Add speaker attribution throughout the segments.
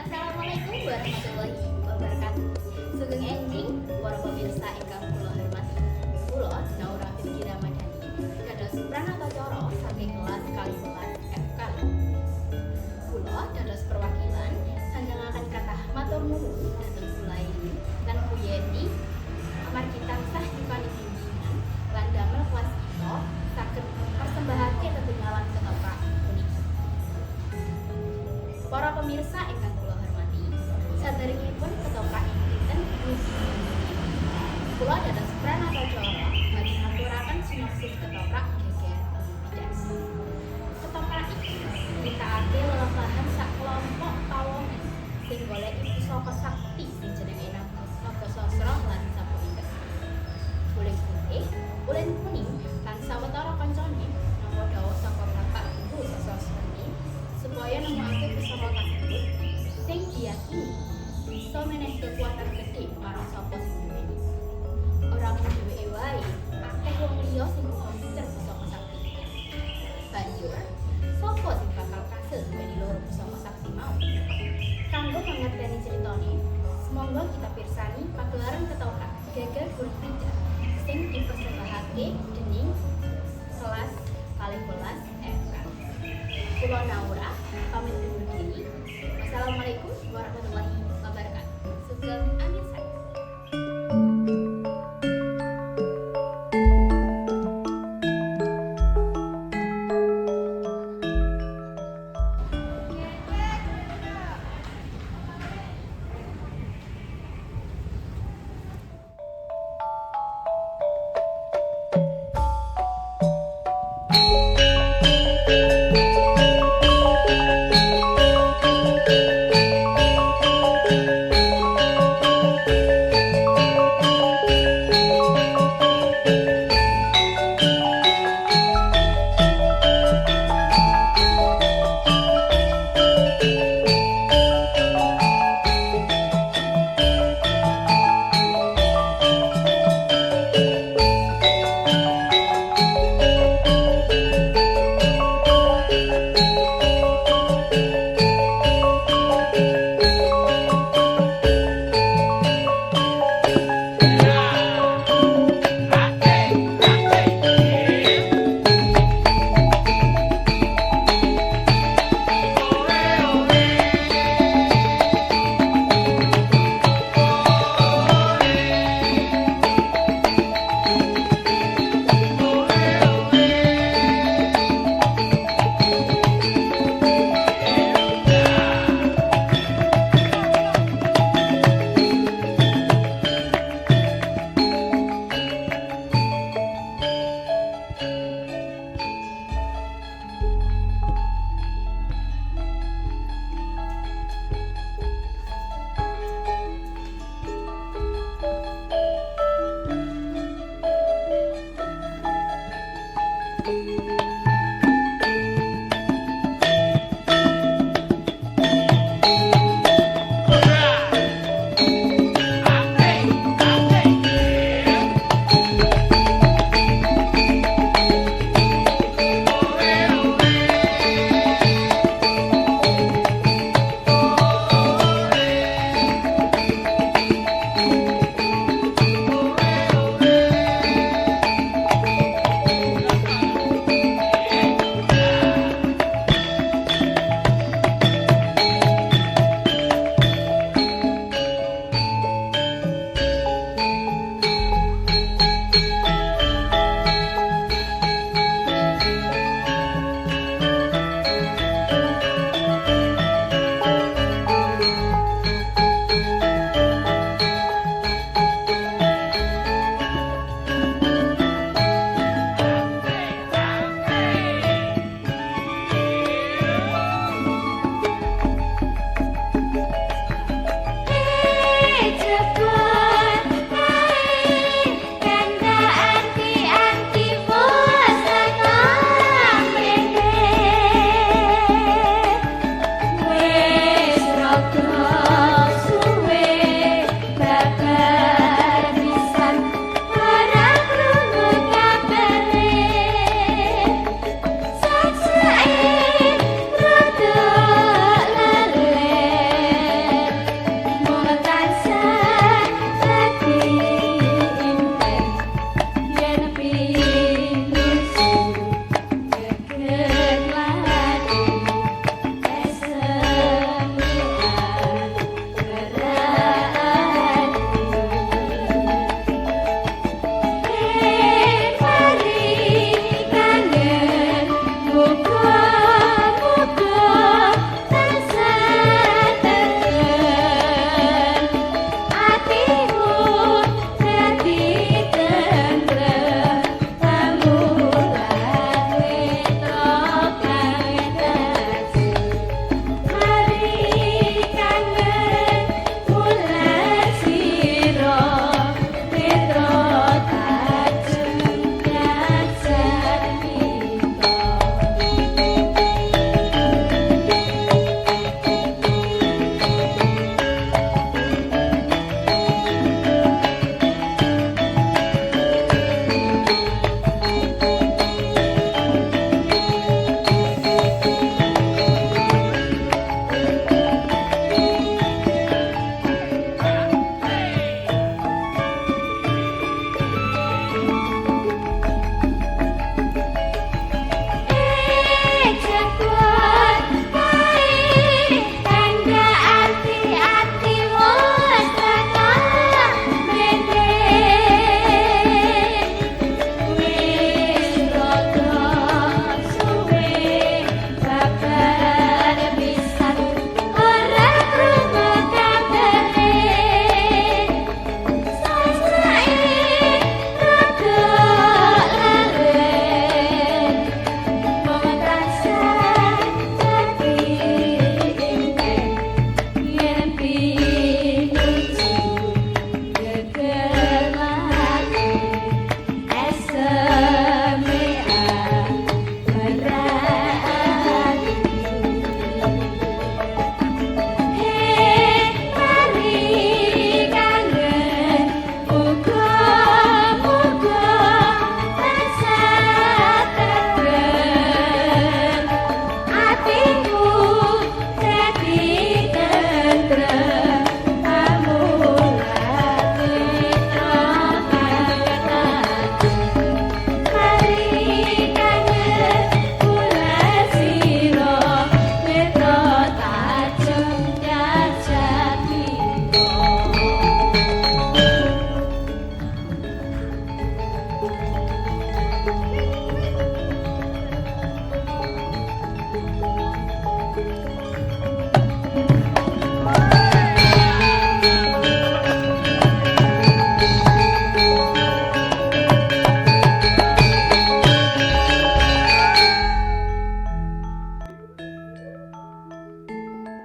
Speaker 1: Assalamualaikum warahmatullahi wabarakatuh. Sugeng enjing para pemirsa ingkang kula hormati. Kula Naura Fitri Ramadhani dados pranatacara saking kelas 12 FK. Kula dados perwakilan sanjangaken kathah matur nuwun dhateng Sulaini lan Bu Yeti amargi tansah nyupani bimbingan lan damel kelas kita saged persembahake tetunggalan ketoprak puniki. Para pemirsa ingkang kula hormati, saderengipun ketoprak dinten kula dados pranatacara badhe ngaturaken sinopsis ketoprak geger Bidas. Ketoprak iki nyritakake lelampahan sakelompok pawongan sing goleki pusaka sakti sing jenenge Nagasasra lan sapunika. Ulen putih, ulen kuning lan sawetara kancane nampa dawuh saka Bapak Ibu sasasrane supaya nemokake pusaka kasebut sing diyakini bisa menehi kekuatan gedhe marang sapa sing duweni. Ora mung dheweke wae, akeh wong liya sing uga pinter pusaka sakti. Banjur, sapa sing bakal kasil duweni loro pusaka sakti mau? Kanggo mangerteni critane, semonggo kita pirsani pagelaran ketoprak geger Bidas sing dipersembahake dening kelas 12 FK. Kula Naura pamit undur diri. Wassalamualaikum warahmatullahi wabarakatuh. Sugeng amirsa.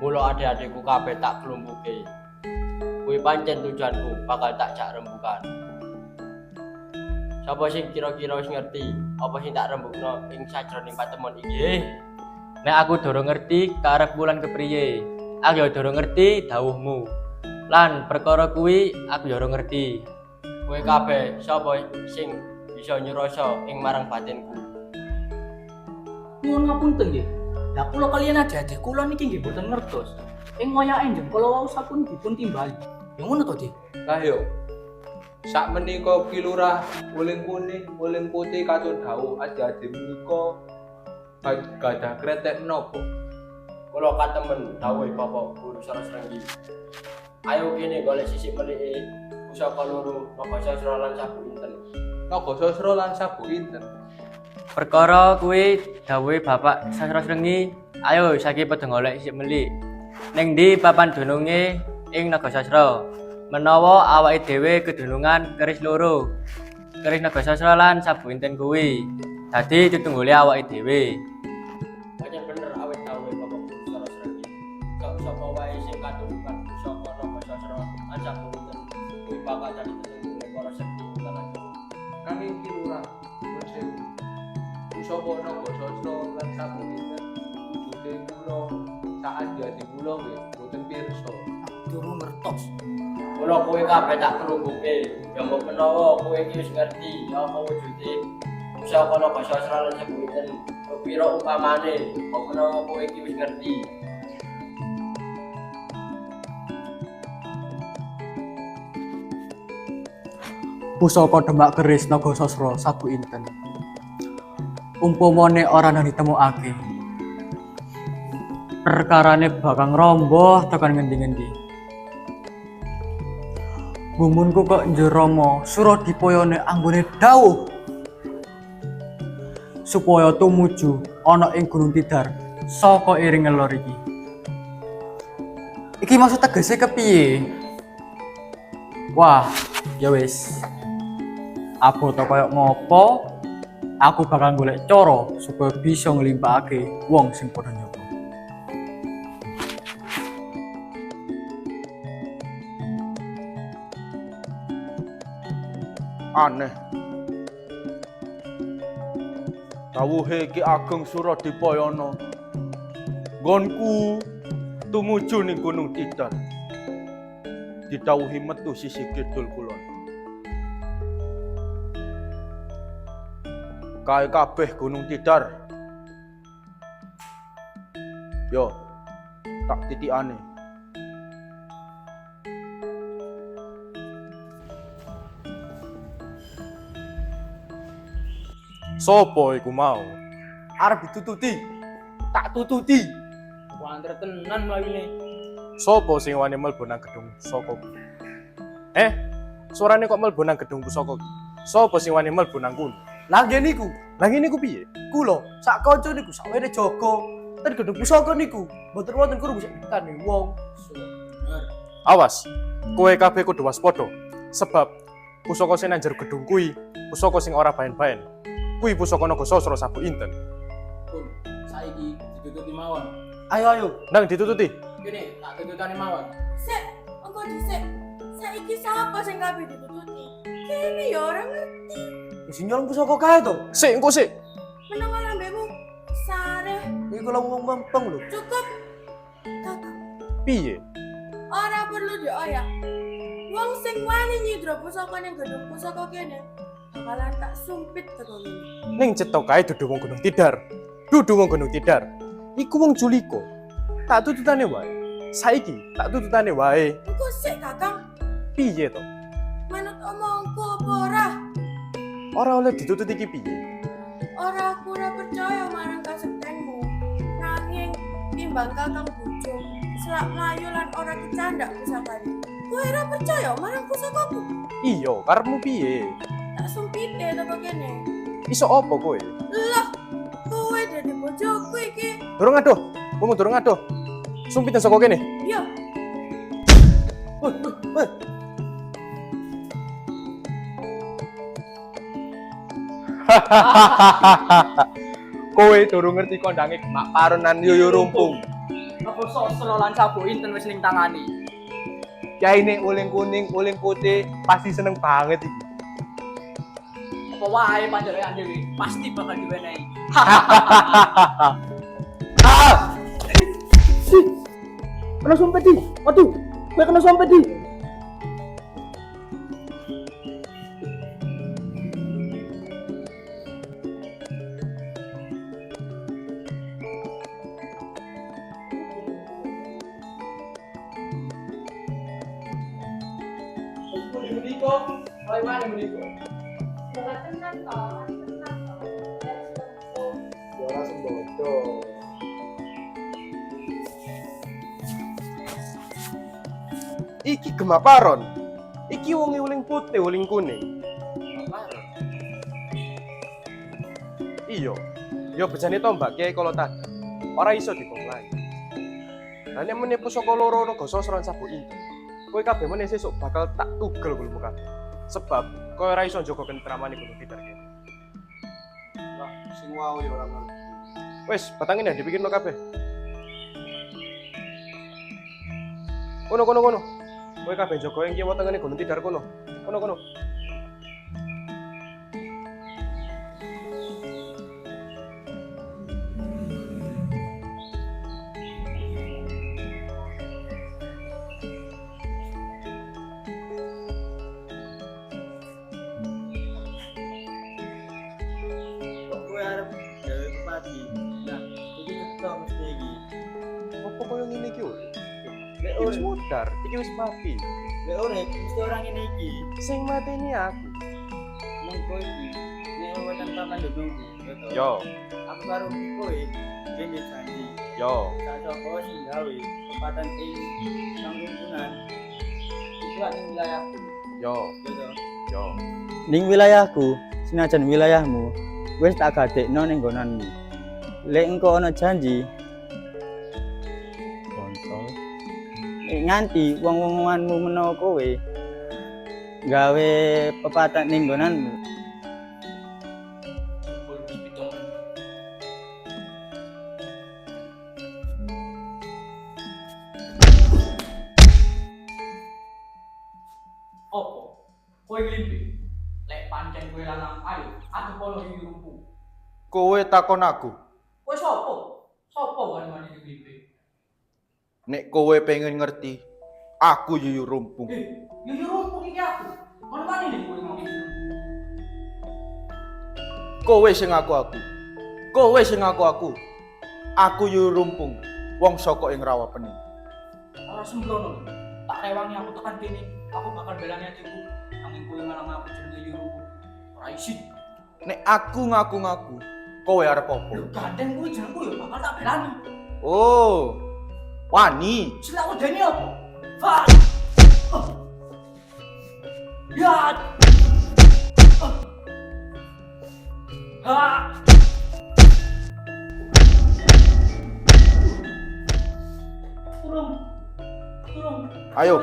Speaker 2: Mula adik-adikku kabeh tak kelumpuke. Kuwi pancen tujuanku bakal tak jak rembukan. Sapa sing kira-kira wis ngerti apa sing tak rembukno ing sajroning patemon iki?
Speaker 3: Nek aku durung ngerti karepmu lan kepriye. Aku ya durung ngerti dawuhmu. Lan perkara kuwi aku ya ora ngerti.
Speaker 2: Kowe kabeh sapa sing bisa nyroso ing marang batinku?
Speaker 4: Nyuwun ngapunten nggih. Lah kula kaliyan adik-adik kula niki nggih boten ngertos. Ing ngoyake njeng kala wau sampun dipun timbali. Ya ngono to, Dik?
Speaker 5: Lah yo. Sak menika Ki Lurah uling kuning, uling putih katon dawuh adik-adik menika gadah kretek menapa?
Speaker 2: Kula katemen dawuhe Bapak Guru Sarasrenggi. Ayo kene golek sisik melike pusaka loro Nagasasra lan Sabu Inten.
Speaker 5: Nagasasra lan Sabu Inten.
Speaker 3: Perkara kuwi dawuhe Bapak Sarasrenggi, ayo saiki padha golek sik melik. Ning ndi papan dununge ing Nagasasra? Menawa awake dhewe kedunungan keris loro. Keris Nagasasra lan Sabu Inten kuwi. Dadi tutunggule awake dhewe.
Speaker 2: Pancen bener awet dawuhe Bapak Guru Sarasrenggi. Sapa wae sing katurunan pusaka Nagasasra lan Sabu Inten kuwi bakal dadi tutunggule para sekti tanah.
Speaker 5: Nanging Ki Lurah pusaka Nagasasra lan Sabu Inten wujude kula sak adik-adik kula nggih boten pirsa.
Speaker 4: Durung ngertos.
Speaker 2: Mula kowe kabeh tak kelumpuke. Ya mbok menawa kowe iki wis ngerti apa wujude pusaka Nagasasra lan Sabu Inten kepira upamane, mbok menawa kowe iki wis ngerti.
Speaker 4: Pusaka Demak Keris Nagasasra Sabu Inten. Umpamane ora nang ditemokake. Perkarane bakal ngromboh tekan ngendi-ngendi. Gumunku kok njerama Suradipayane anggone dawuh supaya tumuju ana ing Gunung Tidar saka iring ngelor iki. Iki maksud tegese kepiye? Wah, ya wis. Apa to koyo ngopo? Aku bakal golek cara supaya bisa nglimpakake wong sing padha nyoba.
Speaker 6: Aneh. Dawuhe Ki Ageng Suradipayana. Nggonku tumuju ning Gunung Tidar. Didhawuhi metu sisi kidul kulon. Kae kabeh Gunung Tidar. Yo, tak titikane. Sopo iku mau? Arep ditututi. Tak tututi.
Speaker 4: Wanter tenan mlayune.
Speaker 6: Sopo sing wani mlebu nang gedung pusaka? Suarane kok mlebu nang gedung pusaka? Sopo sing wani mlebu nang kono?
Speaker 4: Lah ngene iku,
Speaker 6: Lah ngene ku piye?
Speaker 4: kula sak kanca niku sawene jaga ten gedung pusaka niku. Mboten wonten karo bisa ditani wong.
Speaker 6: Awas, kowe kabeh kudu waspada. Sebab pusaka sing nang jero gedung kuwi, pusaka sing ora baen-baen. Kuwi pusaka Nagasasra Sabu Inten.
Speaker 4: Pun saiki ditututi mawon. Ayo.
Speaker 6: Nang ditututi.
Speaker 4: Kene tak tututane mawon.
Speaker 7: Sik, engko dhisik. Saiki sapa sing kabeh ditututi? Kene ya ora ngerti.
Speaker 4: Wis nyolong pusaka kae to.
Speaker 6: Sik, engko sik.
Speaker 7: Menapa lambemu sareh
Speaker 4: Iki kula ngomong mempeng lho.
Speaker 7: cukup. Kakak,
Speaker 6: Piye?
Speaker 7: ora perlu dioyak. Wong sing wani nyidra pusaka ning gedung pusaka kene bakalan tak sumpit teko ngene.
Speaker 6: Ning cetok kae dudu wong Gunung Tidar. Dudu wong Gunung Tidar. Iku wong Juliko. Tak tututane wae. Saiki tak tututane wae.
Speaker 7: Engko sik Kakang,
Speaker 6: Piye to?
Speaker 7: manut omongku apa ora?
Speaker 6: Ora oleh ditututi iki piye?
Speaker 7: Ora aku ora percaya marang kasektenmu. Nanging timbang Kakang bojo selak mlayu lan ora kecandak pusakane. Kowe ora percaya marang pusakaku?
Speaker 6: Iya, karepmu piye?
Speaker 7: Tak sumpite teko kene.
Speaker 6: Iso apa kowe?
Speaker 7: Lah, kowe dadi bojoku iki.
Speaker 6: Durung adoh. Ngomong durung adoh. Sumpitan saka kene.
Speaker 7: Yo,
Speaker 4: Woi.
Speaker 6: Kowe durung ngerti kondange gemak paronan yoyo rumpung.
Speaker 4: Napa sosro lan sabuk inten wis ning tangani.
Speaker 6: Kiai nek uling kuning, uling putih pasti seneng banget iki.
Speaker 4: Apa wae panjenengan dhewe pasti bakal diwenehi.
Speaker 6: Kena sompet di. Waduh, gue kena sompet di.
Speaker 1: Bola tenan toh, tenan toh.
Speaker 6: Ora sembodo. Iki gemaparon. Iki wonge uling putih, uling kuning. Iya. Yo bejane tombak kiai kalau tadi. Ora iso dipomlai. Lah nek meneh pusaka loro naga sosron sabuk inten. Kowe kabeh meneh sesuk bakal tak tugel kulmu kabeh. Sebab kowe ora iso njaga kentramane Gunung Tidar kene.
Speaker 5: Lah, sing wau ya ora ngerti.
Speaker 6: Wes, batangin ya dipikirno kabeh. Kono. Kowe kabeh jaga ing kiwa tengene Gunung Tidar kono. Kono.
Speaker 3: Kowe arep gawe pepati. Nah, iki ketok mesti iki.
Speaker 6: Apa koyo ngene iki ora?
Speaker 3: Lek
Speaker 6: Iki wis
Speaker 3: urip,
Speaker 6: mudar, iki wis mati.
Speaker 3: lek urip mesti orang ngene iki.
Speaker 6: Sing mateni aku.
Speaker 3: Monggo iki. Nek wetan papan yo nunggu.
Speaker 6: Yo,
Speaker 3: Aku karo kowe dene janji.
Speaker 6: yo.
Speaker 3: Sak sapa sing gawe pepatan ing pangungkunan. Iku ning wilayahku.
Speaker 6: Yo,
Speaker 3: Yo to.
Speaker 6: yo.
Speaker 8: Ning wilayahku, senajan wilayahmu, wis tak gadekno ning nggonanmu. Lek engko ana janji, kontol. Nganti wong-wonganmu menawa kowe gawe pepatah ning nggonanmu.
Speaker 4: Opo? Kowe nglimpi. Lek pancen kowe lanang ayo, aku kono iki rumpu.
Speaker 5: Kowe takon aku,
Speaker 4: Kowe sapa? Sapa wani-wani nglimpi?
Speaker 5: nek kowe pengen ngerti, aku Yuyu Rumpung.
Speaker 4: Yo rumpu iki aku. Wani-wani nek kowe ngomong iki.
Speaker 5: Kowe sing aku. Kowe sing aku. Aku Yuyu Rumpung, wong saka ing Rawapening.
Speaker 4: Ora sembrono. Tak rewangi aku tekan kene, aku bakal belani atiku. Angin kowe malah ngaku jenenge yo rumpu. Ora isin.
Speaker 5: Nek aku ngaku, kowe arep apa?
Speaker 4: Yo gandeng kuwi jenengku yo bakal tak belani.
Speaker 5: Oh, wani.
Speaker 4: Silak wedeni apa? Fat. Ya. Ha. Turun.
Speaker 5: Ayo,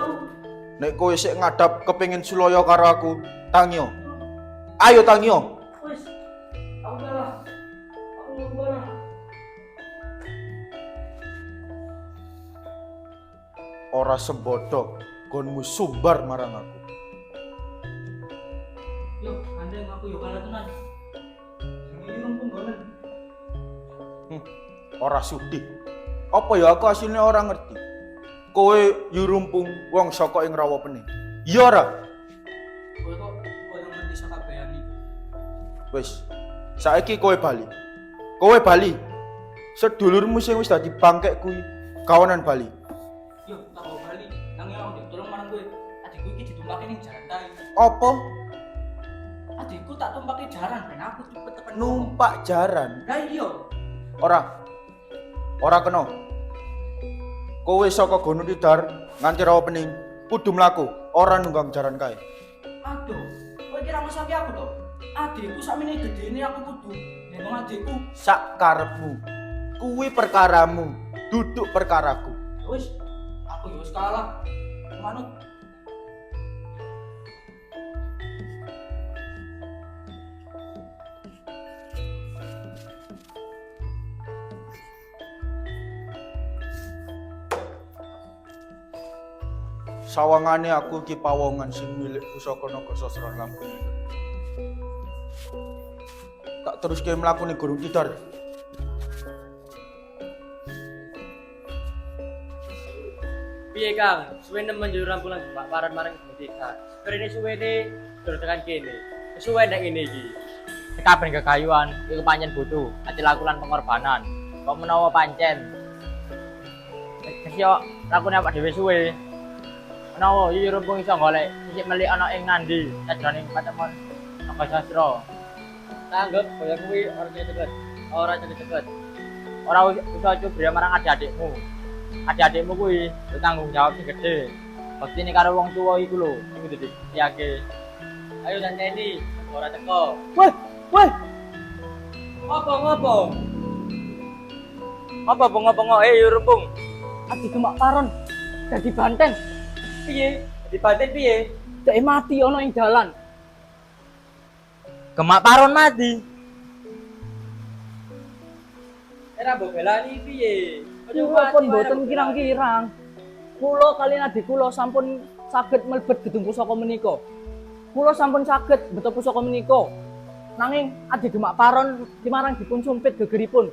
Speaker 5: nek kowe sik ngadap kepengin sulaya karo aku, tangyo. Ayo tangyo.
Speaker 4: Wis. Aku kalah. Aku kalah.
Speaker 5: Ora sebodoh, gonmu sumbar marang aku.
Speaker 4: Yo, gandeng aku yo kalah tenan. Ini rumpung golen.
Speaker 5: Ora sudi. Apa ya aku asline ora ngerti. Kowe Yurumpung wong saka ing Rawapening. Iya ora?
Speaker 4: Kowe kok koyo ngerti sakabehan iki.
Speaker 5: Wis. Saiki kowe bali. Kowe bali. Sedulurmu sing wis dadi bangkek kuwi kawanan bali.
Speaker 4: Yo, tak mau bali. Nang yo tolong marang kowe. Adikku iki ditumpake ning jaran kae.
Speaker 5: Apa?
Speaker 4: Adikku tak tumpake jaran ben aku cepet tekan.
Speaker 5: Numpak jaran.
Speaker 4: Lah iya.
Speaker 5: Ora kena. Kowe saka Gunung Tidar nganti Rawapening kudu mlaku, ora nunggang jaran kae.
Speaker 4: Aduh, kowe kira mesake aku to? Adikku sakmene gedene aku kudu nembang adikku.
Speaker 5: Sak karepmu. Kuwi perkaramu, duduk perkaraku.
Speaker 4: Wis, aku yo wis kalah. Manut.
Speaker 9: Sawangane aku iki pawongan sing milik pusaka naga sastra Lampung. Tak teruske mlaku ning Gunung Tidar.
Speaker 3: Piye Kang? Suwe nemen yo rampulan Pak Paran marang Gunung Kerene suwene durung tekan kene. Suwe nek ngene iki. Kabeh kekayuan iku pancen butuh ati lakulan pengorbanan. Kok menawa pancen yo lakune awak dhewe suwe. Menawa iki rumpung iso golek sisik melik ana ing nandi sajroning patemon naga sastra. Tanggep kaya kuwi ora ceket. Ora iso coba marang adik-adikmu. Adik-adikmu kuwi tanggung jawab sing gedhe. Bektine karo wong tuwa iku lho, sing kudu disiake. Ayo Danteni, ora teko.
Speaker 8: Woi,
Speaker 3: Ngopo? Apa bengok-bengok rumpung?
Speaker 8: ati gemak paron dadi banteng.
Speaker 3: Piye? Dibanten piye?
Speaker 8: Dek mati ana ing dalan.
Speaker 3: Gemak paron mati. Era mbok belani piye?
Speaker 8: Kula pun boten kirang-kirang. Kula kaliyan adik kula sampun saged mlebet gedung pusaka menika. Kula sampun saged beto pusaka menika. Nanging adik gemak paron dimarang dipun sumpit gegeripun.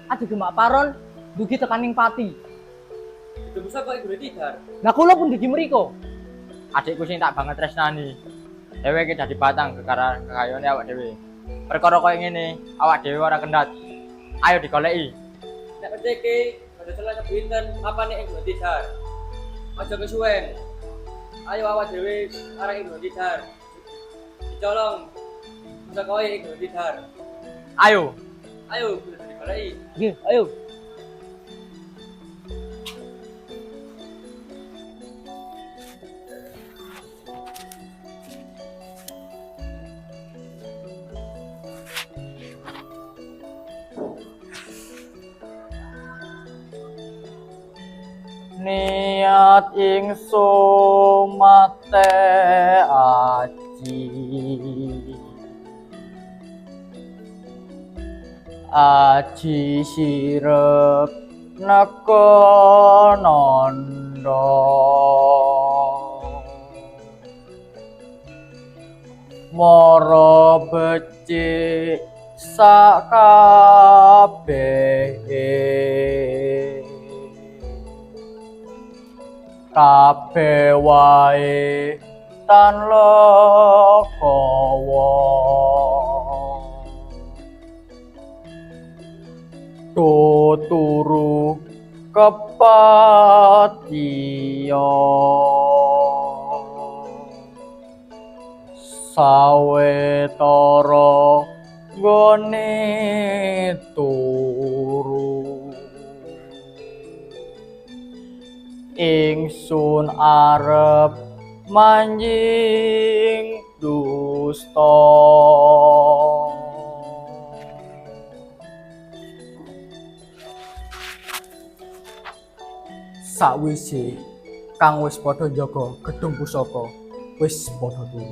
Speaker 8: Adik gemak paron dugi tekaning pati.
Speaker 3: Gedung pusaka Gunung Tidar.
Speaker 8: Lah kula pun dugi mriko.
Speaker 3: Adikku sing tak banget tresnani. Dheweke dadi batang kekayane awak dhewe. Perkara koyo ngene, awak dhewe ora kendhat. Ayo digoleki. Nek pendeke, ada salah pinten apane ing Gunung Tidar. Aja kesuwen. Ayo awak dhewe arek ing Gunung Tidar. Dicolong. Pusaka ing Gunung Tidar. Ayo digoleki.
Speaker 8: Nggih, ayo.
Speaker 4: Niat ingsun mate aji sirep neka nanda mara becik sakabehe kabeh wae tan lakawa tuturu kepatiya sawetara gone turu ingsun arep manjing dusta sakwise kang wis padha njaga gedung pusaka wis padha turu.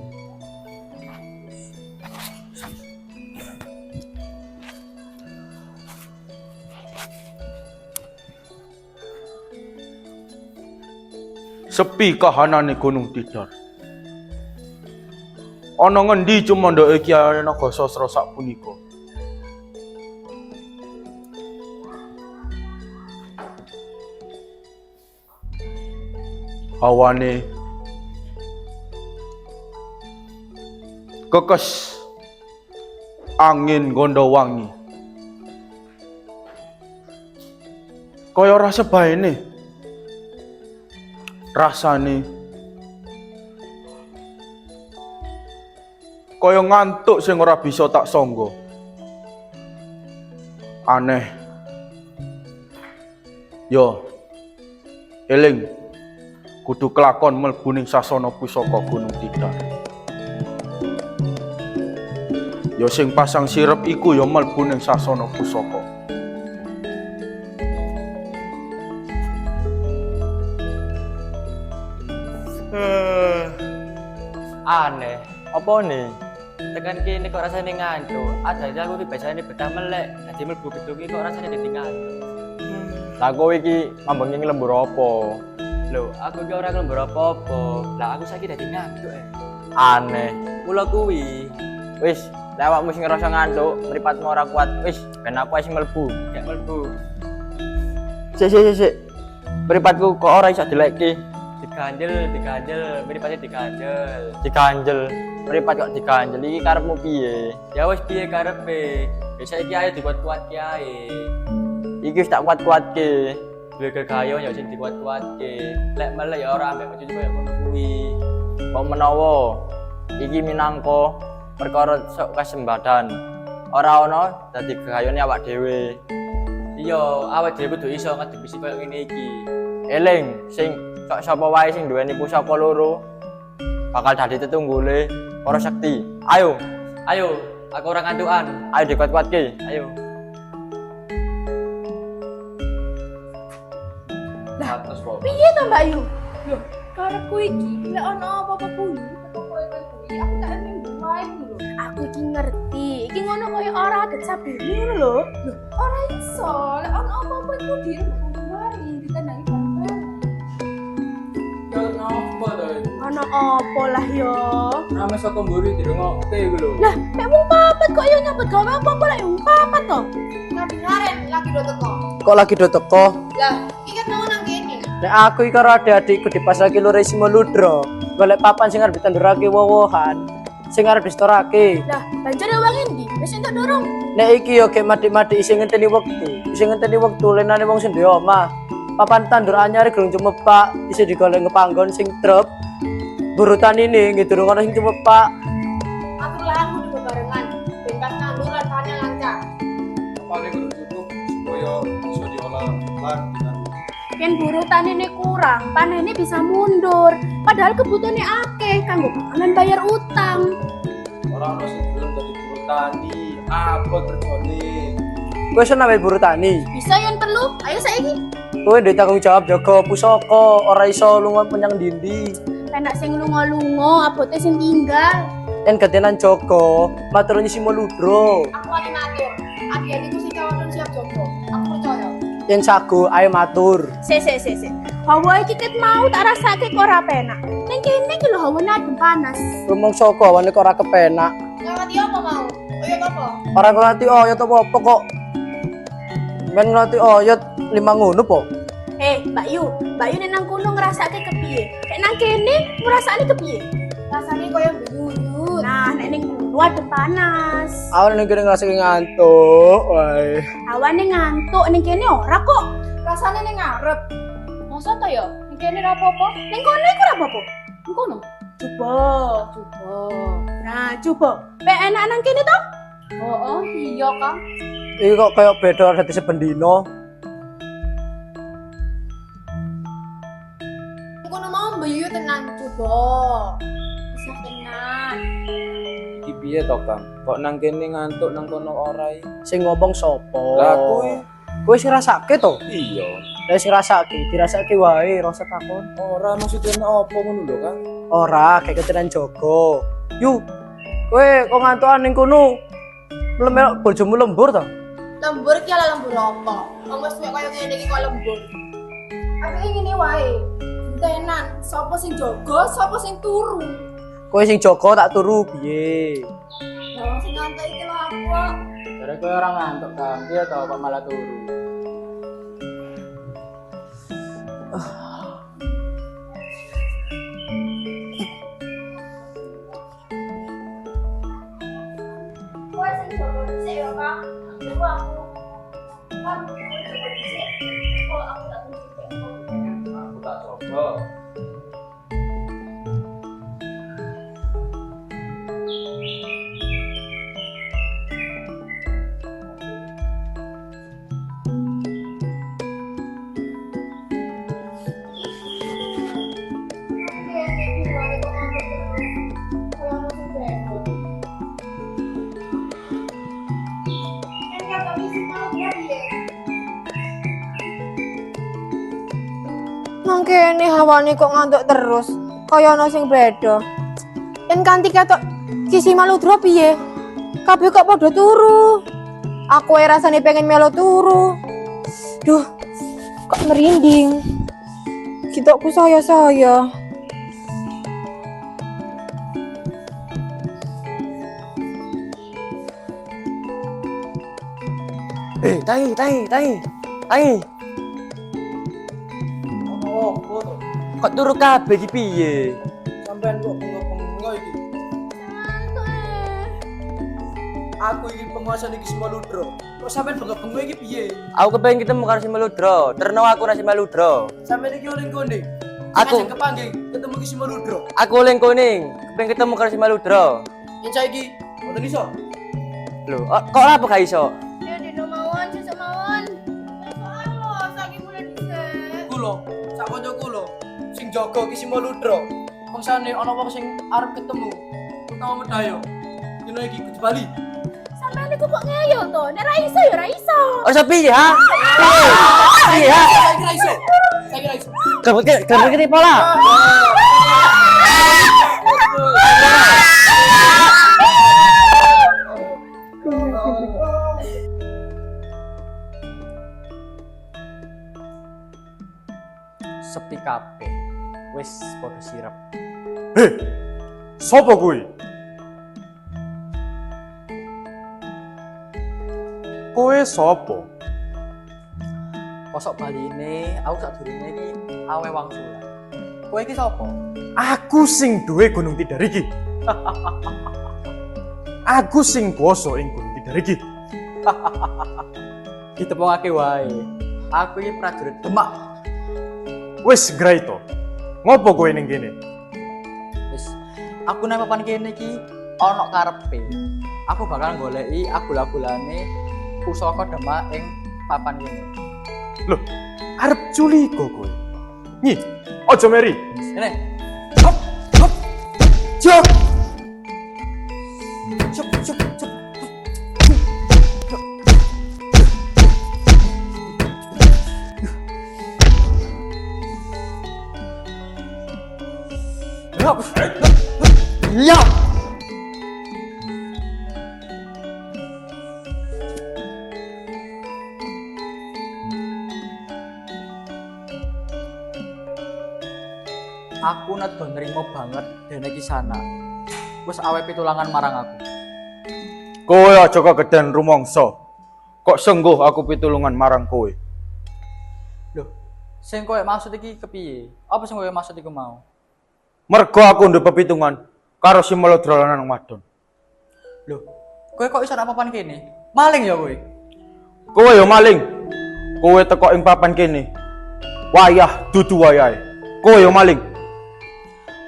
Speaker 9: Sepi kahanane Gunung Tidar. Ana ngendi cumandake Kyai Naga Sastra sapunika? Hawane kekes angin Gondowangi. Kaya ora sebaene. Rasane kaya ngantuk sing ora bisa tak sangga. Aneh. Yo. Eling. Kudu kelakon mlebu ning sasana pusaka Gunung Tidar. Yo sing pasang sirep iku yo mlebu ning sasana pusaka.
Speaker 3: Aneh, apa nih? Tekan kene kok rasane ngantuk. Ada aku ki biasane betah melek, dadi mlebu gedung iki kok rasane dadi ngantuk.
Speaker 5: Lah kowe iki mambengi lembur apa?
Speaker 3: Lho, aku ki ora nglembur apa-apa. Lah aku saiki dadi ngantuk.
Speaker 9: Aneh.
Speaker 3: Mula kuwi
Speaker 9: Wis, lek awakmu sing ngerasa ngantuk, mripatmu ora kuat. Wis, ben aku ae sing mlebu.
Speaker 3: gak mlebu.
Speaker 9: Sik. Mripatku kok ora iso dilekke.
Speaker 3: Diganjel, mripate diganjel.
Speaker 9: Diganjel. Mripat kok diganjel iki karepmu piye?
Speaker 3: Ya wis piye karepe? Ya saiki ayo dibuat-kuat ki ae.
Speaker 9: Iki wis tak kuat-kuatke.
Speaker 3: Duwe gegayo ya sing dikuat-kuatke. Lek melek ya ora ambek metu koyo ngono kuwi.
Speaker 9: Kok menawa iki minangka perkara sok kesempatan. Ora ana dadi gegayone awak dhewe.
Speaker 3: Iya, awake dhewe kudu iso ngadepi koyo ngene iki.
Speaker 9: Eling sing kok sapa wae sing duweni pusaka loro bakal dadi tetunggule para sekti. Ayo,
Speaker 3: Ayo, aku ora ngantukan.
Speaker 9: ayo dikuat-kuatke.
Speaker 3: Ayo.
Speaker 5: Atas kok.
Speaker 7: Piye to Mbak Yu? Loh, karepku iki lek ono apa-apa kuwi, teko koyo kuwi, aku tak minggu wae lho. Aku iki ngerti. Iki ngono koyo ora adet sabune ngono lho. Loh, ora iso. Lek ono apa-apa iku mari ditenangi bareng.
Speaker 5: Ya napa to?
Speaker 7: Ono apa lah yo?
Speaker 5: Rame saka mburi dirungokke iku lho.
Speaker 7: Lah, nek wong papat kok yo nyambut gawe apa-apa lek wong papat to? Ngaren lagi do teko.
Speaker 8: Kok lagi do teko?
Speaker 7: Lah, iki kan mau nang kene.
Speaker 8: Nek aku iki karo adik-adikku dipasrahke loro Simo Ludro. Golek papan sing arep ditandurake wowohan. Sing arep distorake.
Speaker 7: Lah, banjane wong endi? Wis entuk dorong.
Speaker 8: Nek iki yo gek madik-madik isih ngenteni wektu. Isih ngenteni wektu lenane wong sing duwe omah. Papan tandur anyar gerung cumepak, isih digolek ngepanggon sing trep. Burutan ini nggih durung ana sing cumepak.
Speaker 7: Atur lahanmu di bebarengan. Bentas nandur lan panen lancar.
Speaker 5: Paling kudu cukup supaya iso diolah lan
Speaker 7: Yen burutan ini kurang, panennya bisa mundur. Padahal kebutuhannya akeh kanggo panganan bayar utang.
Speaker 5: ora ono sing belum dadi buru tani. Apa kerjane?
Speaker 8: Kowe iso nambahi buru tani.
Speaker 7: Bisa yen perlu, ayo saiki.
Speaker 8: Kowe duwe tanggung jawab jaga pusaka, ora iso lunga menyang ndi-ndi.
Speaker 7: Penak sing lunga-lunga, abote sing tinggal.
Speaker 8: Yen gatenan jaga, matur nyuwun Simo Ludro.
Speaker 7: Aku ati matur. Adik-adikku sing kawanan siap jogo. Aku percaya.
Speaker 8: Yen sago ayo matur.
Speaker 7: Se. Hawa iki ket mau tak rasake kok ora penak. Ning kene iki lho hawane adem panas.
Speaker 8: Rumong saka awane kok ora kepenak.
Speaker 7: Ngerti apa mau? Oyot apa?
Speaker 8: Ora ngerti oyot apa kok. Men ngerti oyot lima ngono po.
Speaker 7: Mbak Yu nek nang kono ngrasake kepiye? Nek nang kene ngrasake kepiye? Rasane koyo buyut. Nah, nek ning kono adem panas.
Speaker 8: Awan ning kene ngrasake ngantuk wae.
Speaker 7: Hawane ngantuk ning kene ora kok. Rasane ning ngarep. Masa to ya? Ning kene ora apa-apa. Ning kono iku ora apa-apa. Ning kono. Coba. Nah, coba. Pe enak nang kene to? Oh, iya, Kang.
Speaker 8: Iki kok kayak beda dadi sebendino.
Speaker 7: Kono mau mbayu tenan coba. Bisa tenan.
Speaker 5: Iki piye to, Kang? Kok nang kene ngantuk nang kono ora iki?
Speaker 8: Sing ngomong sapa?
Speaker 5: Lah kowe.
Speaker 8: Kowe sing rasake to?
Speaker 5: Iya.
Speaker 8: Lah sing rasake, dirasake wae, ora usah takon.
Speaker 5: Ora maksudnya apa ngono lho, Kang?
Speaker 8: Ora, kayak ketenan jaga. Yu, kowe kok ngantukan ning kono? Melok bojomu lembur to?
Speaker 7: Lembur ki ala lembur apa? Wong wis koyo ngene iki kok lembur. Aku ngene wae. Tenan, sapa sing jaga, sapa sing turu.
Speaker 8: Kowe sing jaga tak turu piye?
Speaker 7: Ya sing ngantuk iki lho aku. Kok.
Speaker 3: Jare kowe ora ngantuk, Kang. Piye to kok malah turu?
Speaker 7: Kowe sing jaga dhisik ya, Kang. Aku aku. Kan kowe jaga dhisik. Kok aku tak tunjuk.
Speaker 5: Aku tak coba.
Speaker 7: Nang kene hawane kok ngantuk terus. Kaya ana sing beda. Yen kanthi ketok Sisi Maludro piye? Kabeh kok padha turu. Aku ae rasane pengen melu turu. Duh, kok merinding. Kitokku saya.
Speaker 9: Tai.
Speaker 4: Oh, oh.
Speaker 9: Kok turu kabeh iki piye?
Speaker 4: Sampean kok bengok-bengok iki. Aku iki penguasa iki Simaludra. Kok sampean bengok-bengok iki piye?
Speaker 9: Aku kepengin ketemu karo Simaludra. Terno aku nang Simaludra.
Speaker 4: Sampean iki oleh kuning.
Speaker 9: Aku
Speaker 4: kepanggih ketemu ki Simaludra.
Speaker 9: aku oleh kuning. Kepengin ketemu karo Simaludra.
Speaker 4: Yen saiki mboten iso.
Speaker 9: Lho, kok apa gak iso?
Speaker 1: Ya dino mawon, sesuk mawon. Soalo saking mulai dhisik.
Speaker 4: Kula, sak kanca kula sing jaga ki Simaludra. Mangsane ana wong sing arep ketemu utawa medhayo. Dino iki kudu bali.
Speaker 1: Sampeyan niku kok ngeyel to? Nek ra iso ya ra iso.
Speaker 9: Oh, piye ha? Piye ha?
Speaker 4: Saiki ra iso. Saiki ra iso.
Speaker 9: Gak pola.
Speaker 4: Sepi kabeh. Wis padha sirep.
Speaker 6: Heh, sapa kuwi? Kowe sapa?
Speaker 4: Kosok baline, aku sak durunge iki awe wangsulan. Kowe iki sapa?
Speaker 6: Aku sing duwe Gunung Tidar iki. Aku sing kuwasa ing Gunung Tidar iki.
Speaker 4: Ditepungake wae. Aku iki prajurit Demak.
Speaker 6: Wis ngrai to. Ngopo kowe ning kene?
Speaker 4: Wis, aku nang papan kene iki ana karepe. Aku bakal goleki agul-agulane pusaka Demak ing papan kene.
Speaker 6: Loh, arep culiga kowe. Nyi, aja meri.
Speaker 4: Kene. Hop, hop. Jok. Cuk.
Speaker 6: Iya.
Speaker 4: Aku nedo nrimo banget dene iki sana. Wis awe pitulangan marang aku.
Speaker 5: Kowe aja kegeden rumangsa. Kok sengguh aku pitulungan marang kowe.
Speaker 4: Loh, sing kowe maksud iki kepiye? Apa sing kowe maksud iku mau?
Speaker 5: Mergo aku ndek pepitungan karo Simaludra lanang wadon.
Speaker 4: Loh, kowe kok iso nang papan kene? Maling ya kowe?
Speaker 5: Kowe ya maling. Kowe teko ing papan kene. Wayah dudu wayahe. Kowe ya maling.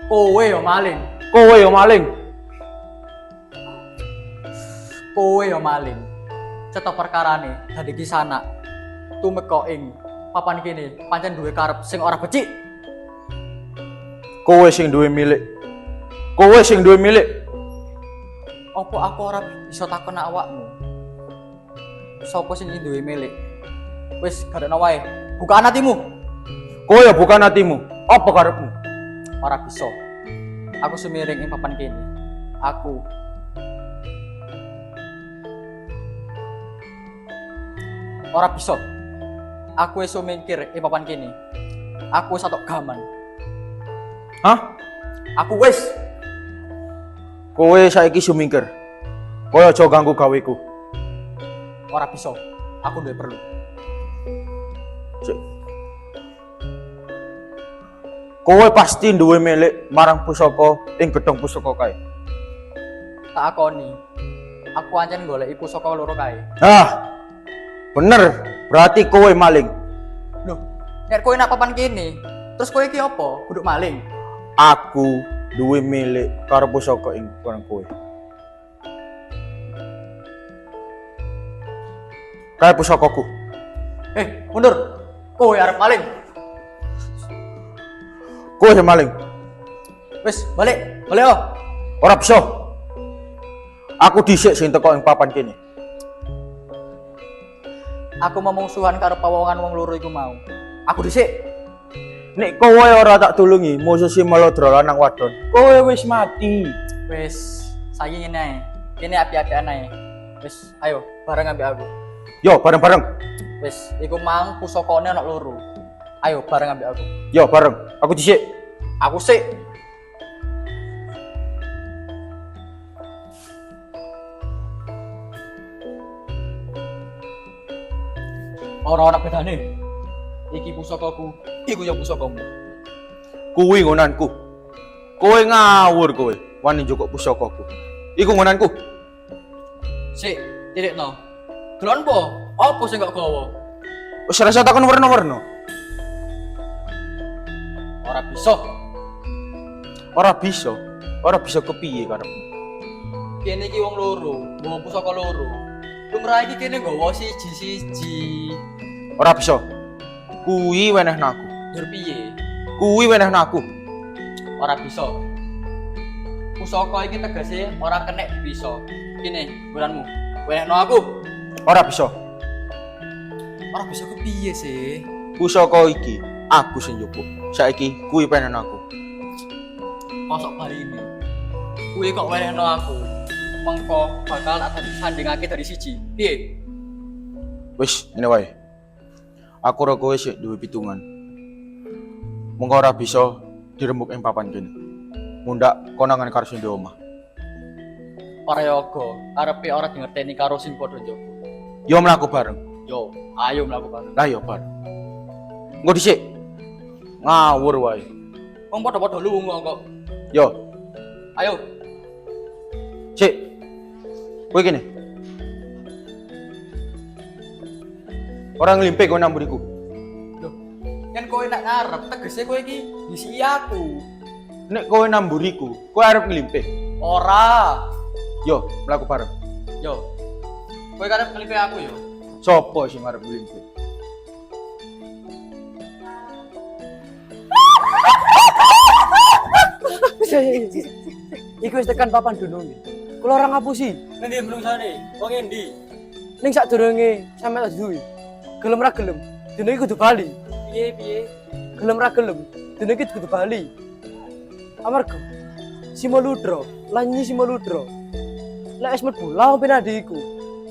Speaker 4: Kowe ya maling.
Speaker 5: Kowe ya maling.
Speaker 4: Kowe ya maling. Cetok perkarane dadi kisana. Tumeka ing papan kene pancen duwe karep sing ora becik.
Speaker 5: Kowe sing duwe milik. Kowe sing duwe milik.
Speaker 4: Apa aku ora bisa takon awakmu? Sopo sing duwe milik? Wis garekno wae. Bukaan atimu.
Speaker 5: Kowe ya bukan hatimu. Apa karepmu?
Speaker 4: Ora bisa. Aku sumiring ing papan kene. Aku ora bisa. Aku wis mikir ing papan kene. Aku wis atok gaman.
Speaker 5: Hah?
Speaker 4: Aku wis.
Speaker 5: Kowe saiki sumingkir. Kowe aja ganggu gaweku.
Speaker 4: Ora bisa. Aku duwe perlu.
Speaker 5: Cek. Kowe pasti duwe milik marang pusaka ing gedhong pusaka kae.
Speaker 4: Tak akoni. Aku ancen goleki pusaka loro kae.
Speaker 5: Ah. Bener, berarti kowe maling.
Speaker 4: Loh, nek kowe nak papan kene, terus kowe iki apa? Kudu maling.
Speaker 5: Aku duwe milik karo pusaka ing barang kowe. Kae pusakaku.
Speaker 4: Mundur. Kowe arep maling.
Speaker 5: Kowe sing maling.
Speaker 4: Wis, balik. Balik oh.
Speaker 5: Ora bisa. Aku dhisik sing teko ing papan kene.
Speaker 4: Aku memungsuhan karo pawongan wong loro iku mau. Aku dhisik.
Speaker 5: Nek kowe ora tak tulungi musuh Simaludra lanang wadon, kowe wis mati.
Speaker 4: Wis, saiki ngene ae. Kene api-apian ae. Wis, ayo bareng ambek aku.
Speaker 5: Yo, bareng-bareng.
Speaker 4: Wis, iku mang pusakane ana loro. Ayo bareng ambek aku.
Speaker 5: Yo bareng. Aku dhisik.
Speaker 4: Aku sik. Ora bedane. Iki pusakaku, iku ya pusakamu.
Speaker 5: Kuwi ngonanku. Kowe ngawur kowe. Wani njukuk pusakaku. Iku ngonanku.
Speaker 4: Sik, titikno. Delon po? Apa sing gak gawa?
Speaker 5: Wis rasa takon warna-warna.
Speaker 4: Ora bisa.
Speaker 5: Ora bisa. Ora bisa kepiye karepmu?
Speaker 4: Kene iki wong loro, nggawa pusaka loro. Lumrah iki kene nggawa siji-siji.
Speaker 5: Ora bisa. Kuwi wenehna aku.
Speaker 4: Dur piye?
Speaker 5: Kuwi wenehna aku.
Speaker 4: Ora bisa. Pusaka iki tegese ora kenek bisa. Kene, bulanmu. Wenehno aku.
Speaker 5: Ora bisa.
Speaker 4: Ora bisa kepiye sih?
Speaker 5: Pusaka iki aku sing njupuk. Saiki kuwi wenehna aku.
Speaker 4: Kosok bari ini. Kuwi kok wenehno aku. Mengko bakal tak sandingake dari siji. Piye?
Speaker 5: Wis, ngene wae. Aku ora kowe sik duwe pitungan. Mengko ora bisa dirembuk ing papan kene. Mundak konangan karo sing di omah.
Speaker 3: Ora yoga, arepe ora dingerteni karo sing padha njogo.
Speaker 5: Yo mlaku bareng.
Speaker 3: Yo, ayo mlaku bareng.
Speaker 5: Lah yo bareng. Engko dhisik. Ngawur wae.
Speaker 3: Wong padha-padha lunga kok.
Speaker 5: Yo,
Speaker 3: Ayo.
Speaker 5: sik. Kowe kene. Orang nglimpe kowe nang mburiku.
Speaker 3: Kan kowe nak ngarep tegese kowe iki ngisi aku.
Speaker 5: Nek kowe nang mburiku, kowe arep nglimpe.
Speaker 3: Ora.
Speaker 5: Yo, mlaku bareng.
Speaker 3: Yo. Kowe karep nglipe aku yo.
Speaker 5: Sopo sing arep nglimpe?
Speaker 8: Iku wis tekan papan dununge. Kula ora ngapusi.
Speaker 3: Ngendi menungsane? Wong endi?
Speaker 8: Ning sadurunge sampe tak duwe. Gelem ra gelem, dene iki kudu bali.
Speaker 3: Piye?
Speaker 8: Gelem ra gelem, dene iki kudu bali. Amarga Simoludra, lanyi Simoludra. Lek wis mlebu lawan penadi iku.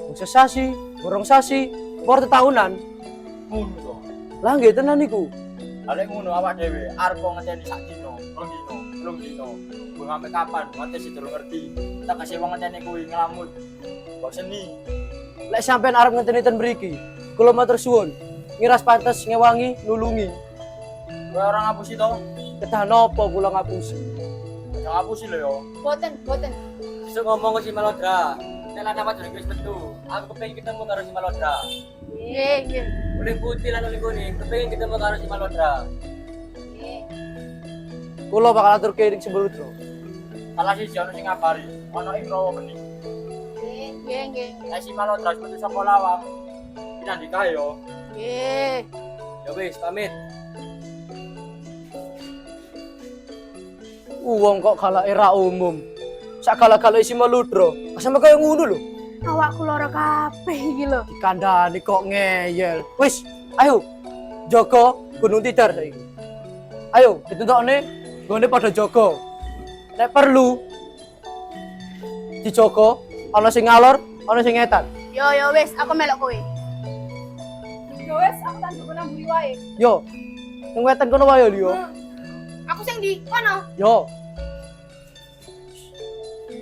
Speaker 8: Wong sesasi, borong sasi, por tahunan.
Speaker 3: Ngono to.
Speaker 8: Lah nggih tenan iku.
Speaker 3: Lek ngono awak dhewe arep ngenteni sak dino, rong dino. Gue ngampe kapan? Mate sih durung ngerti. Tak kasih wong ngenteni kuwi ngelamun. Mbok seni.
Speaker 8: Lek sampean arep ngenteni ten mriki, kula matur suwun. Ngiras pantes ngewangi nulungi.
Speaker 3: Kowe ora ngapusi to?
Speaker 8: Kedah napa kula ngapusi?
Speaker 3: Aja ngapusi lho yo.
Speaker 1: Boten.
Speaker 3: Bisa ngomong ke si Malodra. Nek lan apa jenenge wis metu. Aku kepengin ketemu karo si Malodra.
Speaker 1: Nggih.
Speaker 3: Boleh putih lan oleh kuning. Kepengin ketemu karo si Malodra.
Speaker 8: Kula bakal atur ke ning Simoludra.
Speaker 3: Salah siji ono sing ngabari. Ono ing Rawa Bening.
Speaker 1: Nggih.
Speaker 3: Nek si Malodra wis metu saka lawang. Pindah nikah yo.
Speaker 1: Nggih.
Speaker 3: Ya wis, pamit.
Speaker 8: Wong kok galake ra umum. Sak galak-galake Simoludra. Sampe kaya ngono lho.
Speaker 7: Awakku lara kabeh iki lho.
Speaker 8: Dikandani kok ngeyel. Wis, ayo. Jaga Gunung Tidar saiki. Ayo, dituntokne nggone padha jaga. Nek perlu dijaga, ana sing ngalor, ana sing ngetan.
Speaker 7: Yo wis, aku melok kowe. Yo wis, aku tak njogo nang mburi wae.
Speaker 8: Yo. Sing wetan kono wae yo.
Speaker 7: Aku sing di kono.
Speaker 8: Yo.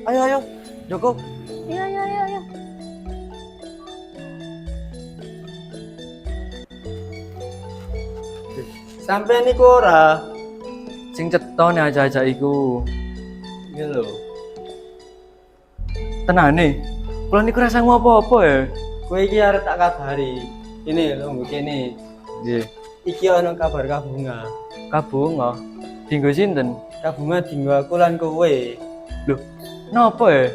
Speaker 8: Ayo. Joko.
Speaker 7: Iya.
Speaker 2: Sampai niku ora.
Speaker 3: Sing cetone aja-aja iku.
Speaker 2: Iki lho.
Speaker 3: Tenane. Kula niku rasa apa-apa ya.
Speaker 2: Kowe iki arep tak kabari. Ini lho mbok kene.
Speaker 3: Nggih.
Speaker 2: Iki ana kabar kabunga.
Speaker 3: Kabunga. Dinggo sinten?
Speaker 2: Kabunga dinggo aku lan kowe.
Speaker 3: Napa ya?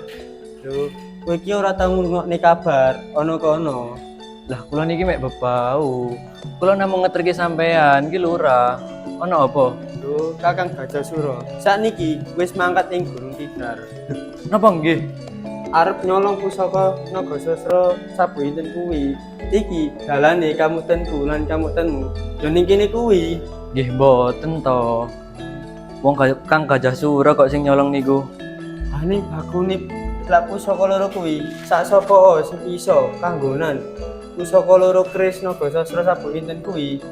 Speaker 2: Lho, kowe iki ora tau ngrungokne kabar ana kono.
Speaker 3: Lah kula niki mek bebau. Kula namung ngeterke sampean iki lurah. Ana apa?
Speaker 2: Lho, Kakang Gajasura. Sakniki wis mangkat ing Gunung Tidar.
Speaker 3: Napa nggih?
Speaker 2: Arep nyolong pusaka Nagasasra sabu inten kuwi. Iki dalane kamutenku lan kamutenmu. Yo ning kene kuwi.
Speaker 3: Nggih mboten to. Wong Kang Gajasura kok sing nyolong niku.
Speaker 2: Ane bakune lak pusaka loro kuwi sak sapa sing iso kanggonan. Pusaka loro Kris Nagasasra sabu inten kuwi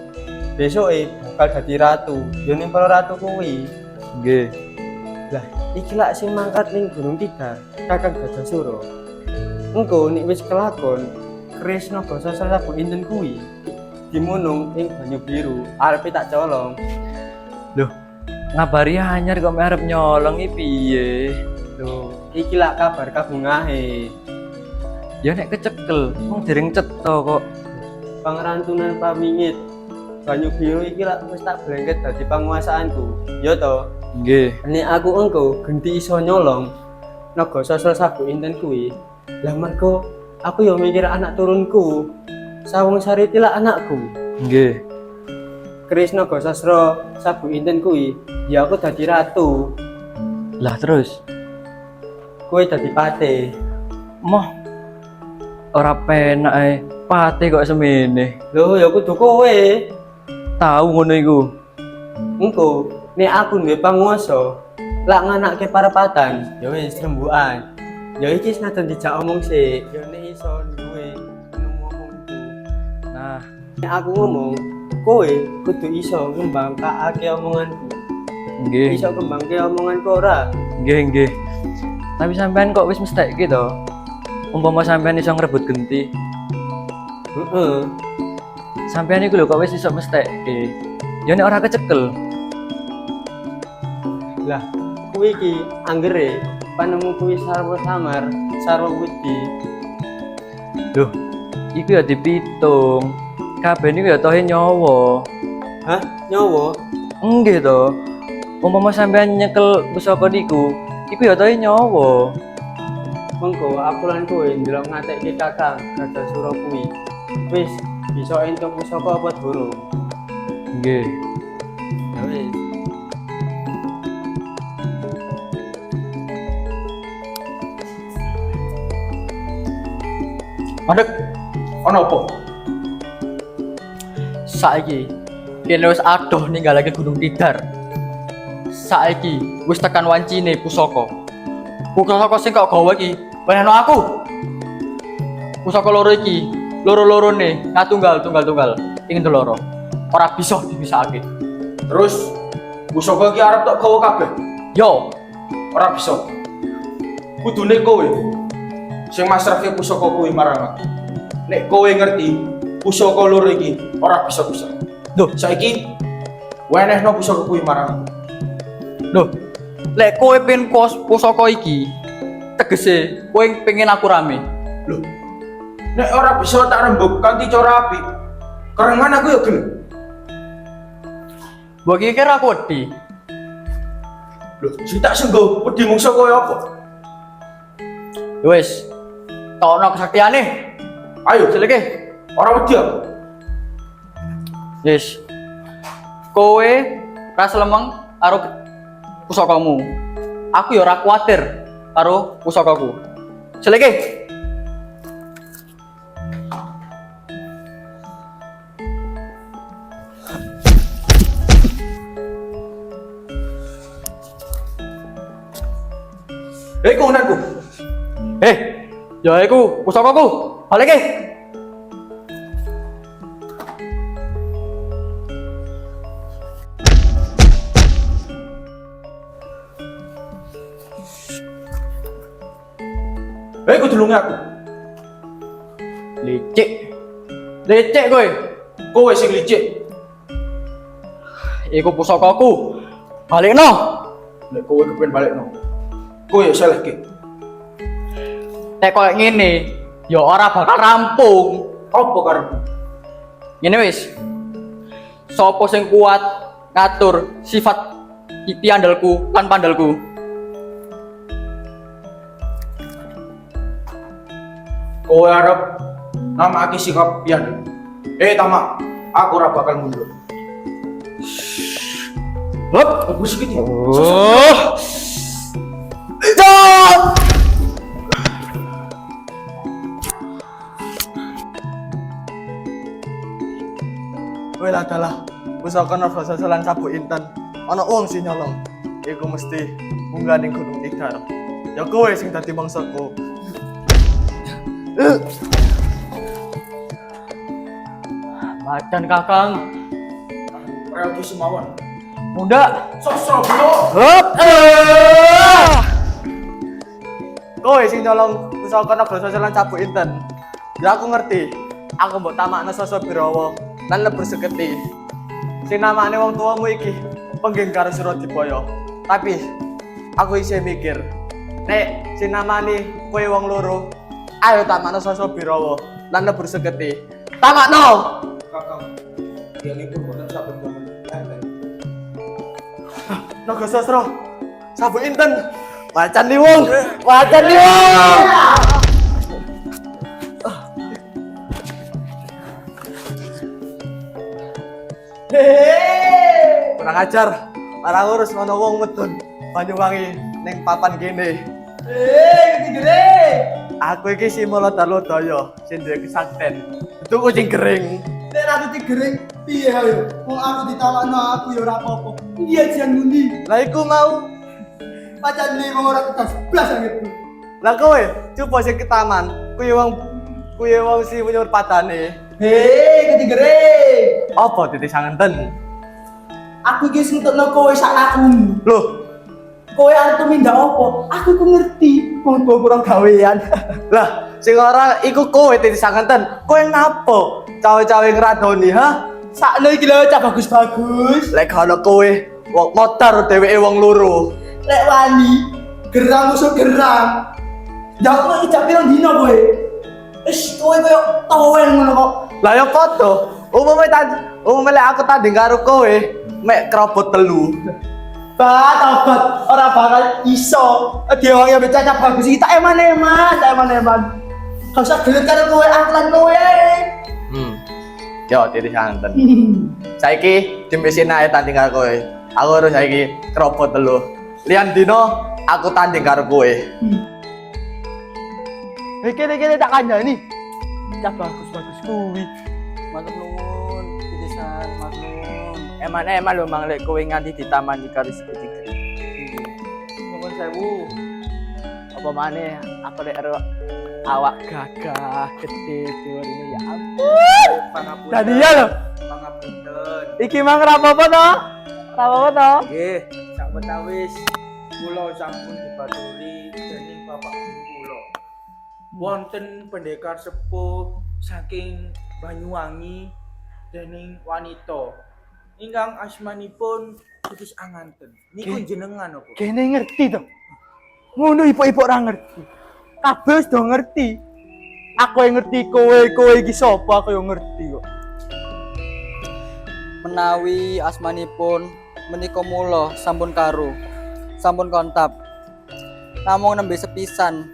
Speaker 6: besoke bakal dadi ratu. Ya ning para ratu kuwi.
Speaker 9: Nggih.
Speaker 6: Lah, iki lak sing mangkat ning Gunung Tidar, Kakang Gajasura. Engko nek wis kelakon, Kresna Gasasra Sabu Inten kuwi dimunung ing banyu biru, arepe tak colong.
Speaker 9: Ngabari anyar kok mek arep nyolong iki piye?
Speaker 6: Lho, iki lak kabar kabungahe.
Speaker 9: Ya nek kecekel, wong dereng cetha kok.
Speaker 6: Pangrantunan pamingit. Banyu biru iki lak wis tak blengket dadi panguasaanku. Ya to.
Speaker 9: Nggih.
Speaker 6: Nek aku engko genti iso nyolong Nagasasra Sabu Inten kuwi, lah mergo aku yo mikir anak turunku. Sawung Sariti lah anakku.
Speaker 9: Nggih.
Speaker 6: Kresna Gasasra Sabu Inten kuwi, ya aku dadi ratu.
Speaker 9: Lah terus
Speaker 6: Kowe dadi pate.
Speaker 9: moh ora penak ae. Pate kok semene.
Speaker 6: Lho, ya kudu kowe.
Speaker 9: Tahu ngono iku.
Speaker 6: Engko nek aku duwe panguwasa, lak nganake parapatan, ya wis rembukan. Ya iki senajan dijak omong sik, ya nek iso duwe ngomongku.
Speaker 9: Nah,
Speaker 6: Nek aku ngomong, kowe kudu iso ngembangkake omonganku.
Speaker 9: nggih.
Speaker 6: Iso kembangke omonganku ora?
Speaker 9: Nggih. Tapi sampean kok wis mestekke to? Umpama sampean iso ngrebut genti,
Speaker 6: Heeh.
Speaker 9: sampean iku lho kok wis iso mestekke. Ya nek ora kecekel.
Speaker 6: Lah, kuwi iki anggere panemu kuwi sarwa samar, sarwa budi.
Speaker 9: Loh, iku ya dipitung. Kabeh niku ya tohe nyawa.
Speaker 6: Hah? Nyawa?
Speaker 9: Nggih to. Umpama sampean nyekel pusaka niku, iku ya tohe nyawa.
Speaker 6: Mengko aku lan kowe ndelok ngatekke Kakang Gajasura kuwi. Wis bisa entuk pusaka apa durung?
Speaker 9: Nggih.
Speaker 6: Ya wis.
Speaker 4: Mandek, ono apa? Saiki kene wis adoh ninggalake Gunung Tidar. Saiki wis tekan wancine pusaka. Pusaka sing kok gawe iki, wenehno aku. Pusaka loro iki, loro-lorone ngatunggal-tunggal. Ing loro. Ora bisa dipisahake.
Speaker 5: Terus pusaka iki arep tok gawa kabeh.
Speaker 4: Yo,
Speaker 5: Ora bisa. Kudune kowe sing masrahke pusaka kuwi marang aku. Nek kowe ngerti pusaka loro iki ora bisa.
Speaker 4: Duh.
Speaker 5: Saiki wenehno pusaka kuwi marang aku.
Speaker 4: Loh, lek kowe pengen pusaka iki, tegese kowe pengen aku rame.
Speaker 5: Loh. Nek ora bisa tak rembug kanthi cara apik. Kerengan aku ya gelem.
Speaker 4: Mbok iki kira aku wedi.
Speaker 5: Loh, sing tak senggo wedi mungsa kowe apa?
Speaker 4: Wis, tokno kesaktiane.
Speaker 5: Ayo,
Speaker 4: Seleke.
Speaker 5: ora wedi aku.
Speaker 4: Yes. Kowe rasa lemeng karo pusakamu. Aku ya ora kuwatir karo pusakaku. Seleke.
Speaker 5: Konanku.
Speaker 4: Ya iku pusakaku. Balike.
Speaker 5: Kudulunge aku.
Speaker 4: Licik. Licik kowe.
Speaker 5: Kowe sing licik.
Speaker 4: Iku pusakaku. Balikno.
Speaker 5: Nek kowe kepen balekno. Kowe ya salehke.
Speaker 4: Nek koyo ngene, ya ora bakal rampung.
Speaker 5: Apa karepmu?
Speaker 4: Ngene wis. Sopo sing kuat ngatur sifat piandalku lan pandalku?
Speaker 5: Kowe arep namake sikap pian. Tamak, aku ora bakal mundur. Hop, aku sikit.
Speaker 4: Oh.
Speaker 10: Kowe adalah pusaka Nagasasra lan Sabu Inten. Ana wong sing nyolong. Iku mesti munggah ning Gunung Tidar. Ya kowe sing dadi mangsaku.
Speaker 4: Badan Kakang.
Speaker 10: Real ki semawon.
Speaker 4: Munda.
Speaker 10: Sosro bro.
Speaker 4: Hop.
Speaker 10: Kowe sing nyolong pusaka naga sosolan cabuk inten. Ya aku ngerti. Aku mbok tamakno sosok Birawa lan lebur seketi. Sing namane wong tuamu iki pengging karo Suradipaya. Tapi aku isih mikir, nek sing namane kowe wong loro, ayo tamakno sosok Birawa lan lebur seketi. Tamakno.
Speaker 11: Kakang, yang itu bukan sabun zaman enten.
Speaker 10: Naga sosro. Sabuk inten. Wacan nih wong. Wacan nih wong. Kurang ajar, marang urus ngono wong medun Banyuwangi ning papan kene. Gede. Aku iki si Molodalodaya sing duwe kesakten. Itu kucing gering.
Speaker 11: Nek aku digering piye ayo? Wong aku ditawakno aku ya ora apa-apa. Iya jan ngundi.
Speaker 10: Lah iku mau.
Speaker 11: Pacan li wong ora tegas blas anggitku.
Speaker 10: Lah kowe coba sing ke taman. Kuwi wong si punya padane.
Speaker 11: Hei, gede.
Speaker 10: Apa titik sangen?
Speaker 11: Aku iki sing entukno kowe sak lakumu.
Speaker 10: Loh,
Speaker 11: Kowe arep tumindak apa? Aku ku ngerti. Wong kurang gawean.
Speaker 10: lah sing ora iku kowe titik sangen. Kowe ngapo? Cawe-cawe ngradoni, ha?
Speaker 11: Sakno iki lho cah bagus-bagus.
Speaker 10: Lek ana kowe wong motor dheweke wong loro.
Speaker 11: Lek wani, gerang musuh gerang. Ndak ijak pirang dino kowe? Kowe koyo towen ngono kok.
Speaker 10: Lah ya padha. Umume lek aku tanding karo kowe, mek kerobot telu.
Speaker 11: Tobat, ora bakal iso. Dia wong yang becacap bagus iki tak eman-eman. Gak usah gelet karo kowe, aklan kowe.
Speaker 10: Yo titik sangen. Saiki dimbesin ae tanding karo kowe. Aku harus saiki kerobot telu. Lian dino aku tanding karo kowe. Kene tak kandhani. Cah bagus-bagus kuwi.
Speaker 8: Matur nuwun, titisan maklum. Eman-eman lho mang lek kowe nganti ditamani karo si kucing gering.
Speaker 10: Nuwun sewu.
Speaker 8: Apa maneh aku lek ero awak gagah gede dhuwur ini ya ampun.
Speaker 11: Pangapunten.
Speaker 10: Tadi ya lho.
Speaker 11: Pangapunten.
Speaker 10: Iki mang ora apa-apa to? Ora apa-apa to?
Speaker 11: Nggih, sak wetawis kula sampun dibaturi dening Bapak Guru kula. Wonten pendekar sepuh saking Banyuwangi dening wanita ingkang asmanipun Putus Anganten. Niku jenengan apa?
Speaker 10: Kene ngerti to. Ngono ipok-ipok ora ngerti. Kabeh wis do ngerti. Aku yang ngerti kowe iki sapa aku yang ngerti kok.
Speaker 8: Menawi asmanipun menika mula sampun karo, sampun kontap. Namung nembe sepisan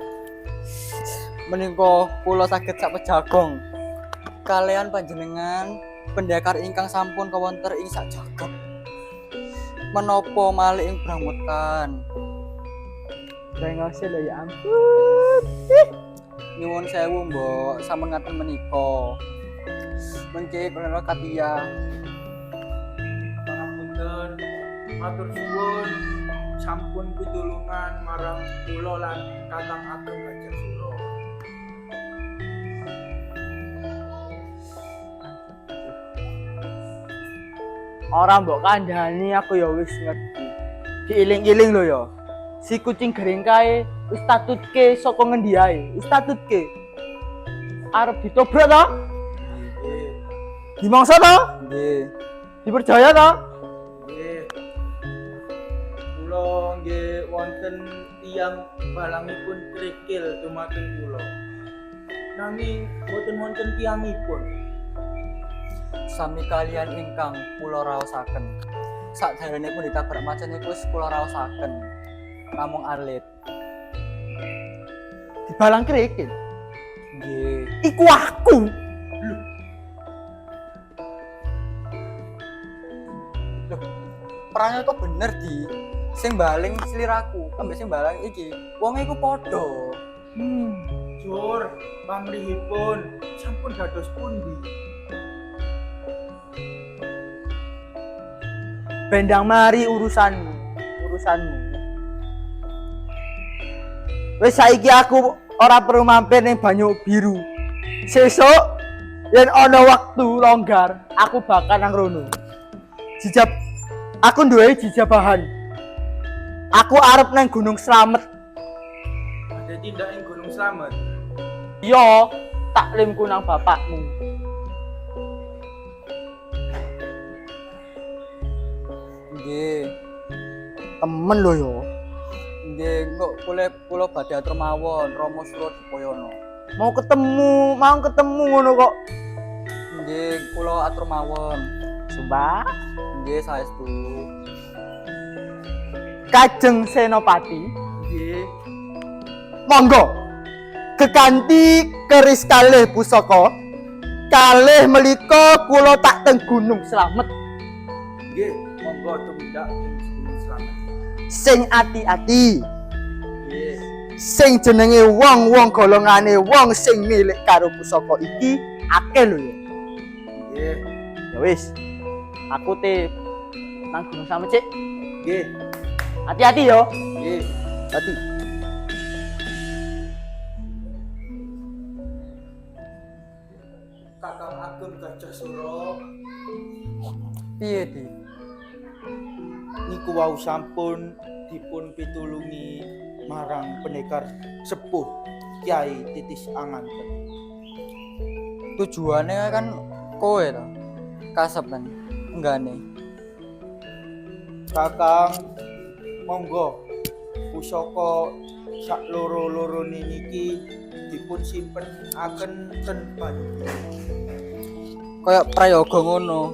Speaker 8: menika kula saged sak pejagong kalian panjenengan pendekar ingkang sampun kawonten ing sak jagat. Menapa malih ing brangutan.
Speaker 10: Rengose lho ya ampun.
Speaker 8: Nyuwun sewu, Mbok, sampun ngaten menika. Mengke kula katia.
Speaker 11: Pangapunten. Matur suwun sampun pitulungan marang kula lan Kakang Ageng Gajahsura.
Speaker 10: Ora mbok kandhani aku ya wis ngerti. Diiling-iling lho ya. Si kucing gering kae wis tatutke saka ngendi ae? Wis tatutke. Arep ditobrak to?
Speaker 11: Nggih.
Speaker 10: Dimangsa to?
Speaker 8: Nggih.
Speaker 10: Dipercaya to?
Speaker 11: Nggih. Kula nggih wonten tiyang balangipun krikil dumateng kula. Nanging boten wonten tiyangipun.
Speaker 8: Sami kalian ingkang kula raosaken. Sakderene pun ditabrak macan iku wis kula raosaken. Namung alit.
Speaker 10: Dibalang krikil.
Speaker 8: Nggih.
Speaker 10: Iku aku.
Speaker 8: Perangnya kok bener di sing baling sliraku ambek sing balang iki wong iku padha.
Speaker 11: Jur, pamrihipun sampun dados pundi?
Speaker 10: Bendang mari urusanmu. Wis saiki aku ora perlu mampir ning Banyu Biru. Sesuk yen ana waktu longgar, aku bakal nang rono.
Speaker 11: Jijab aku duwe jijabahan. Aku arep nang Gunung Slamet.
Speaker 10: Ada tindak ing Gunung Slamet.
Speaker 11: Yo, taklimku nang bapakmu.
Speaker 8: Nggih.
Speaker 11: Temen lho yo.
Speaker 8: Nggih, kok kula badhe atur mawon Rama Suradipoyono.
Speaker 11: Mau ketemu ngono kok.
Speaker 8: Nggih, kula atur mawon.
Speaker 11: Sumpah.
Speaker 8: Nggih, saestu.
Speaker 11: Kajeng Senopati.
Speaker 10: Nggih.
Speaker 11: Monggo. Kekanthi keris kalih pusaka. Kalih menika kula tak teng Gunung Slamet.
Speaker 10: Nggih, monggo tumindak ing Gunung Slamet.
Speaker 11: Sing ati-ati.
Speaker 10: Nggih.
Speaker 11: Sing jenenge wong-wong golongane wong sing milik karo pusaka iki akeh lho ya.
Speaker 10: Nggih.
Speaker 11: Ya wis. Aku te nang Gunung Slamet sik.
Speaker 10: Nggih.
Speaker 11: Hati-hati yo.
Speaker 10: Nggih.
Speaker 11: Hati.
Speaker 10: Kakang Ageng Gajah Sura
Speaker 8: Piye, Di?
Speaker 5: Niku wau sampun dipun pitulungi marang pendekar sepuh Kiai Titis Anganten.
Speaker 8: Tujuannya kan kowe to. Kasepen enggane.
Speaker 5: Kakang, monggo pusaka sak loro-loro niki dipun simpen aken ten banyu.
Speaker 8: Kayak prayoga ngono.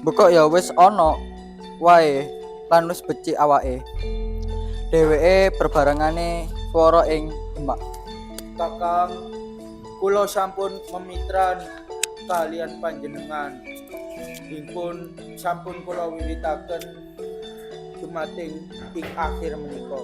Speaker 8: Bekok ya wis ana wae lan wis becik awake. Dheweke berbarengane swara ing Demak.
Speaker 5: Kakang, kula sampun memitran kalian panjenengan. Dipun sampun kula wiwitaken dumating ing akhir menika.